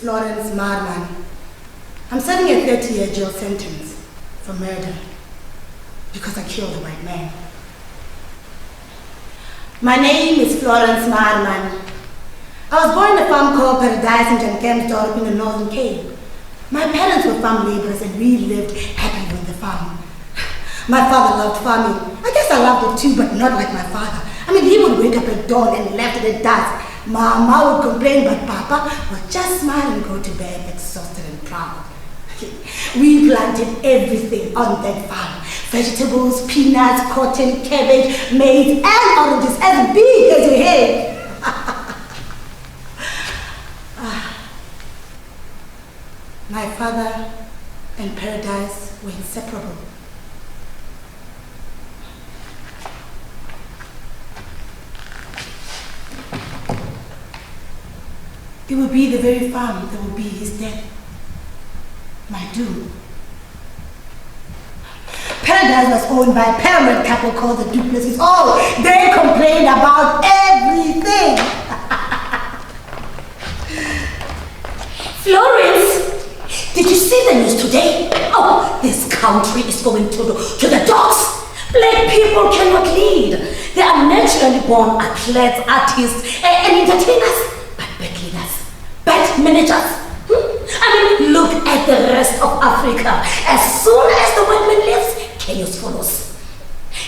Florence Maarman. I'm serving a 30-year jail sentence for murder because I killed a white man. My name is Florence Maarman. I was born in a farm called Paradise in Kempsdorp in the Northern Cape. My parents were farm laborers and we lived happily on the farm. My father loved farming. I guess I loved it too, but not like my father. I mean, he would wake up at dawn and left it at dusk. Mama would complain, but Papa would just smile and go to bed exhausted and proud. We planted everything on that farm. Vegetables, peanuts, cotton, cabbage, maize, and oranges as big as your head. My father and Paradise were inseparable. It would be the very farm that would be his death, my doom. Paradise was owned by a pyramid couple called the Duplessis. Oh, they complained about everything. Florence, did you see the news today? Oh, this country is going to the dogs. Black people cannot lead. They are naturally born athletes, artists, and entertainers. Bad leaders, bad managers. I mean, look at the rest of Africa. As soon as the white man leaves, chaos follows.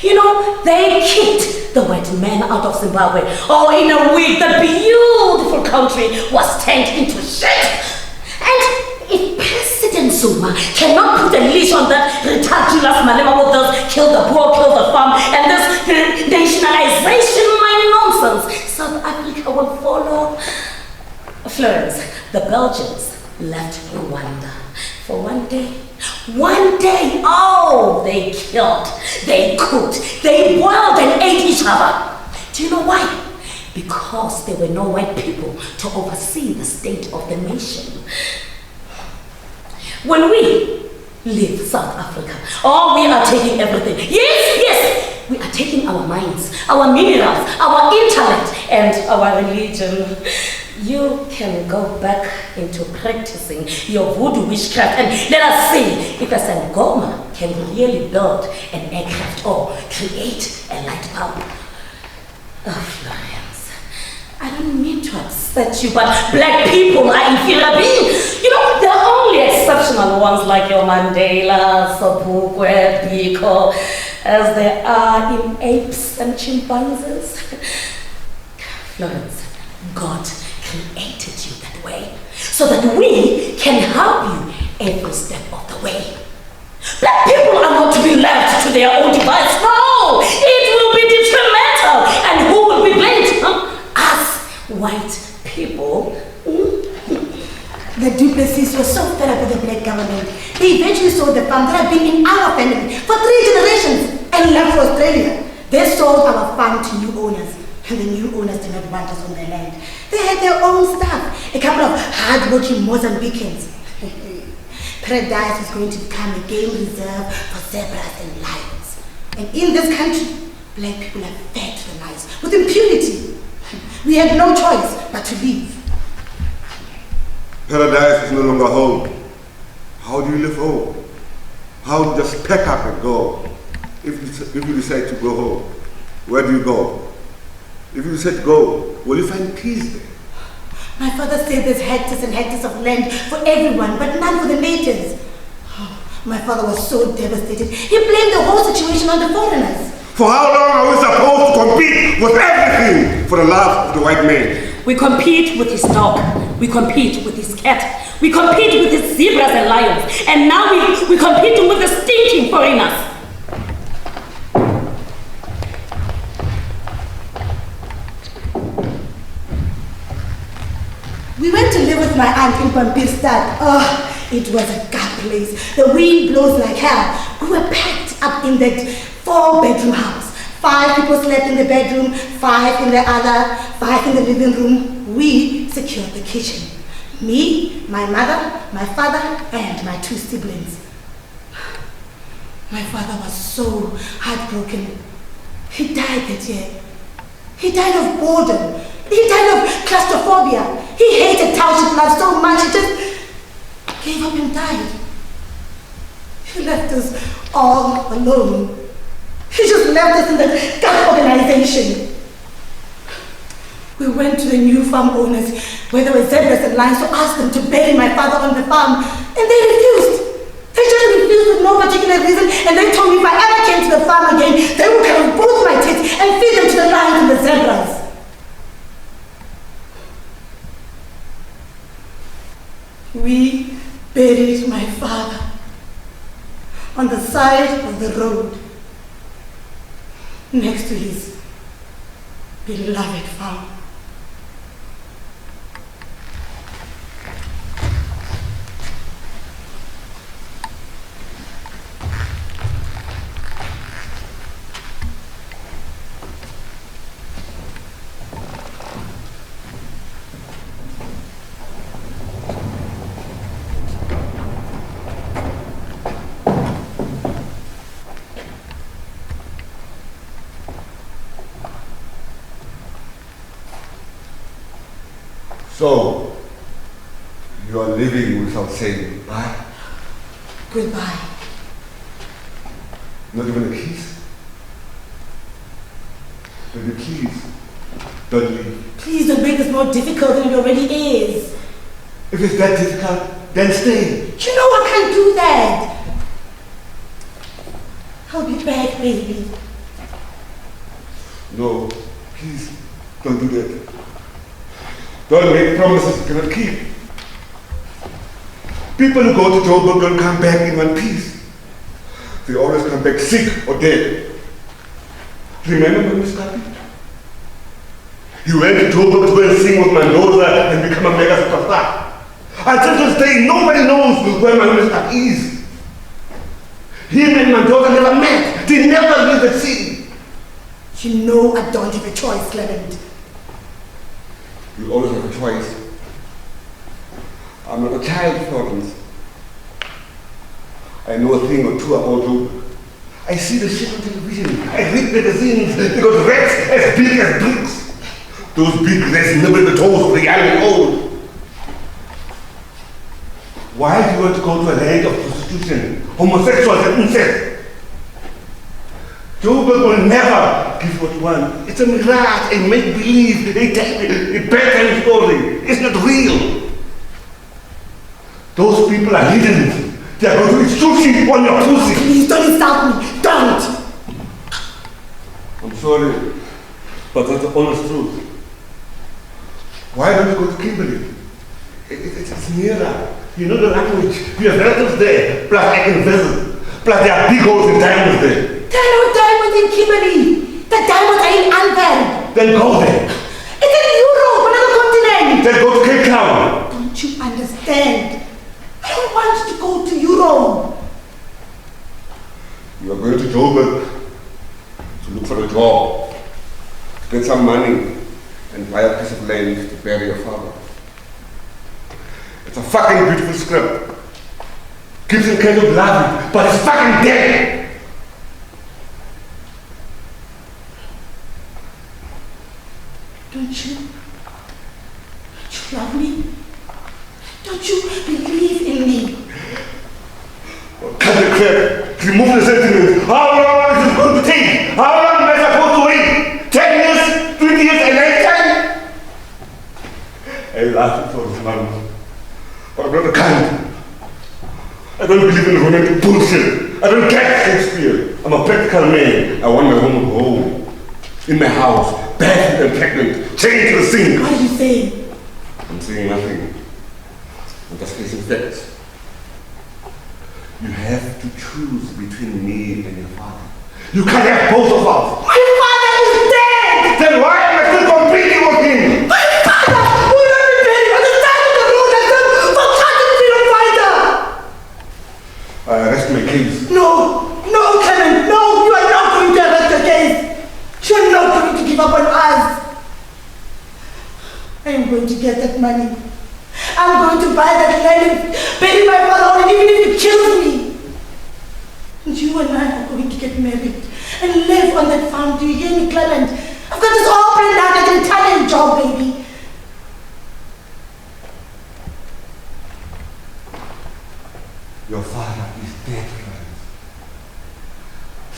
You know, they kicked the white man out of Zimbabwe. Oh, in a week, the beautiful country was turned into shit. And if President Zuma cannot put a leash on that retarded Julius Malema with this kill the poor, kill the farm, and this nationalization nonsense, South Africa will follow. Florence, the Belgians left Rwanda for one day, oh, they killed, they cooked, they boiled and ate each other. Do you know why? Because there were no white people to oversee the state of the nation. When we leave South Africa, oh, we are taking everything. Yes, we are taking our minds, our minerals, our intellect, and our religion. You can go back into practicing your voodoo witchcraft and let us see if a Sangoma can really build an aircraft or create a light bulb. Oh, Florence, I don't mean to upset you, but black people are inferior beings. You know, there are only exceptional ones like your Mandela, Sobukwe, Biko, as there are in apes and chimpanzees. Florence, God created you that way so that we can help you every step of the way. Black people are not to be left to their own device. No, it will be detrimental. And who will be blamed? Us, white people. The Duplessis were so fed up with the black government. They eventually sold the farm that had been in our family for 3 generations and left for Australia. They sold our farm to new owners. And the new owners did not want us on their land. They had their own staff, a couple of hard-working Mozambicans. Paradise was going to become a game reserve for zebras and lions. And in this country, black people are fed to the lions with impunity. We had no choice but to leave. Paradise is no longer home. How do you live home? How do you just pack up and go? If you decide to go home, where do you go? If you decide to go, will you find peace there? My father said there's hectares and hectares of land for everyone, but none for the natives. Oh, my father was so devastated. He blamed the whole situation on the foreigners. For how long are we supposed to compete with everything for the love of the white man? We compete with his dog. We compete with his cat. We compete with his zebras and lions. And now we compete with the stinking foreigners. We went to live with my aunt in Pampistad. Oh, it was a dark place. The wind blows like hell. We were packed up in that 4-bedroom house. 5 people slept in the bedroom, 5 in the other, 5 in the living room. We secured the kitchen. Me, my mother, my father, and my 2 siblings. My father was so heartbroken. He died that year. He died of boredom. He died of claustrophobia. He hated township life so much, he just gave up and died. He left us all alone. He just left us in the gut organization. We went to the new farm owners where there were zebras and lions to ask them to bury my father on the farm, and they refused. They just refused with no particular reason, and they told me if I ever came to the farm again, they would cut off both my tits and feed them to the lions and the zebras. We buried my father on the side of the road next to his beloved farm. So, you are leaving without saying goodbye? Goodbye. Not even a kiss? But the keys, don't leave. Please don't make this more difficult than it already is. If it's that difficult, then stay. You know I can't do that. I'll be back, baby. No, please, don't do that. Don't make promises you cannot keep. People who go to Joburg don't come back in one piece. They always come back sick or dead. Remember when we started? You went to Joburg to go and sing with Mendoza and become a mega superstar. Until this day, nobody knows where Mendoza is. Him and Mendoza never met. They never leave the city. You know I don't have a choice, Clement. You always have a choice. I'm not a child, Florence. I know a thing or two about Joburg. I see the shit on television. I read magazines. They got rats as big as bricks. Those big rats nibble the toes of the young and old. Why do you want to go to a land of prostitution, homosexuals and incest? Joburg will never give what you want. It's a mirage, a make-believe, a bedtime story. It's not real. Those people are hidden. They are going to eat sushi on your pussy. Please don't insult me. Don't. I'm sorry, but that's the honest truth. Why don't you go to Kimberley? It's nearer. You know the language. You have relatives there. Plus I can visit. Plus there are big holes in diamonds there. There are no diamonds in Kimberley. The diamonds are in Antwerp. Then go there. It's in Europe, another continent. Then go to Cape Town. Don't you understand? I don't want you to go to Europe. You are going to Joburg to look for a job, to get some money, and buy a piece of land to bury your father. It's a fucking beautiful script. Gibson kind of love it, but it's fucking dead. Don't you love me? Don't you believe in me? Cut the crap. Remove the sentiment. How long is it going to take? How long am I supposed to wait? 10 years? 20 years? A lifetime? I laugh at Florence Maarman, but I'm not a kind. I don't believe in romantic bullshit. I don't get Shakespeare. I'm a practical man. I want my woman home. In my house, barefoot and pregnant, chained to the sink. What are you saying? I'm saying nothing. I'm just facing facts. You have to choose between me and your father. You can't have both of us. My father is dead! Then why am I still competing with him? My father will not be buried on the side of the road as for touching freedom fighter! I arrest my case. No, Clement, no, you are not going to arrest the case. You are not going to give up on us. I am going to get that money. I'm going to buy that land and bury my father on it, even if it kills me. And you and I are going to get married and live on that farm. Do you hear me, Clement? I've got this all planned out like an Italian job, baby.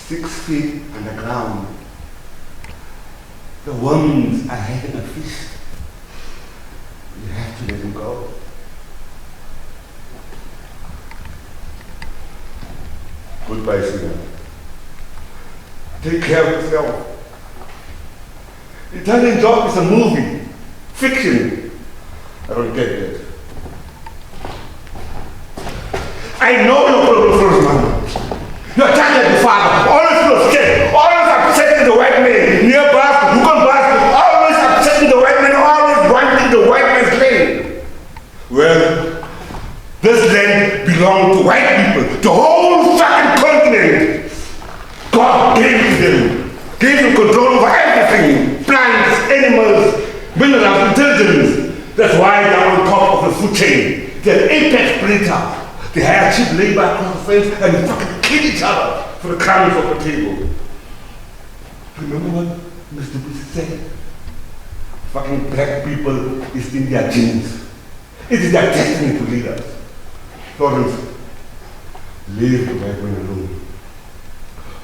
6 feet underground. The worms are having a feast. You have to let them go. Goodbye, sweetheart. Take care of yourself. The Italian Job is a movie, fiction. I don't get it. I know your problem, Florence Maarman. You're just like the father, always full of shit, always upsetting the white man, near bastard, who can bastard, always upsetting the white man, always wanting the white man's land. Well, this land belonged to white people, the whole fucking continent. God gave to them, gave them control over everything, plants, animals, minerals, intelligence. That's why they're on top of the food chain. They're an apex predator. They hire cheap labor across the fence and they fucking kill each other for the crumbs off the table. Remember what Mr. Bush said? Fucking black people is in their genes. It is their destiny to lead us. Florence, leave the white man alone.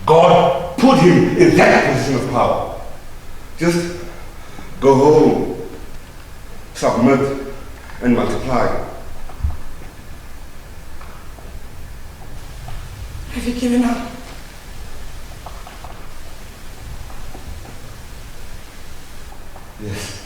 God put him in that position of power. Just go home, submit, and multiply. Have you given up? Yes.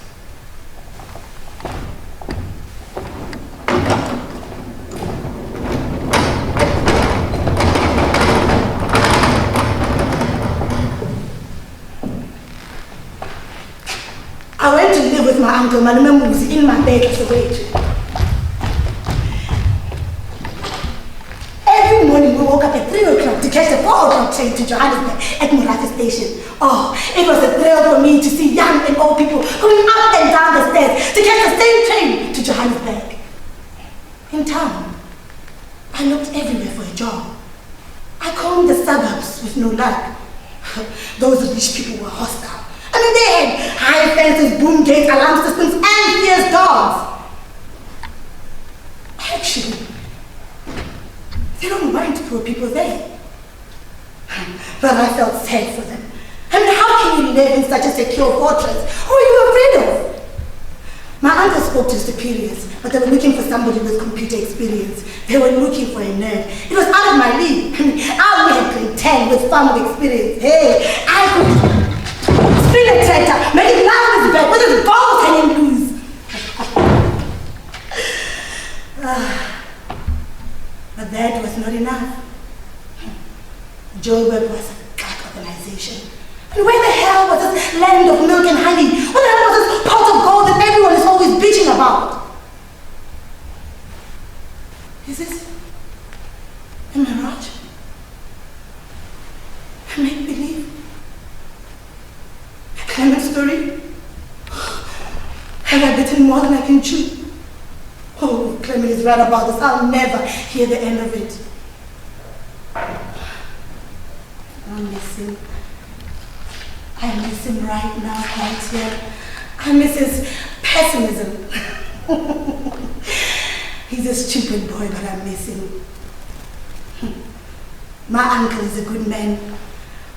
I went to live with my uncle Malume Muzi in my bed as a wage. Every morning we woke up at 3 o'clock to catch the 4 o'clock train to Johannesburg at Murafi Station. Oh, it was a thrill for me to see young and old people going up and down the stairs to catch the same train to Johannesburg. In town, I looked everywhere for a job. I combed the suburbs with no luck. Those rich people were hostile. I mean, they had high fences, boom gates, alarm systems, and fierce dogs. Actually, they don't mind poor people there. But I felt sad for them. I mean, how can you live in such a secure fortress? Who are you afraid of? My uncle spoke to superiors, but they were looking for somebody with computer experience. They were looking for a nerd. It was out of my league. I mean, I would have grade 10 with farming experience. Hey, I could spin a tractor, make it laugh his back with his balls hanging loose. But that was not enough. Joburg was a crack organization. And where the hell was this land of milk and honey? What the hell was this pot of gold that everyone is always bitching about? Is this a mirage? A make-believe? A climate story? Have I bitten more than I can chew? Oh, Clement is right about this. I'll never hear the end of it. I miss him. I miss him right now, right here. I miss his pessimism. He's a stupid boy, but I miss him. My uncle is a good man.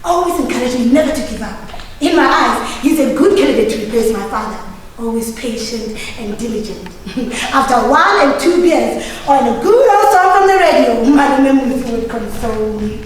Always encouraged me never to give up. In my eyes, he's a good candidate to replace my father. Always patient and diligent. After 1 and 2 beers, or in a good old song from the radio, my memories would console me.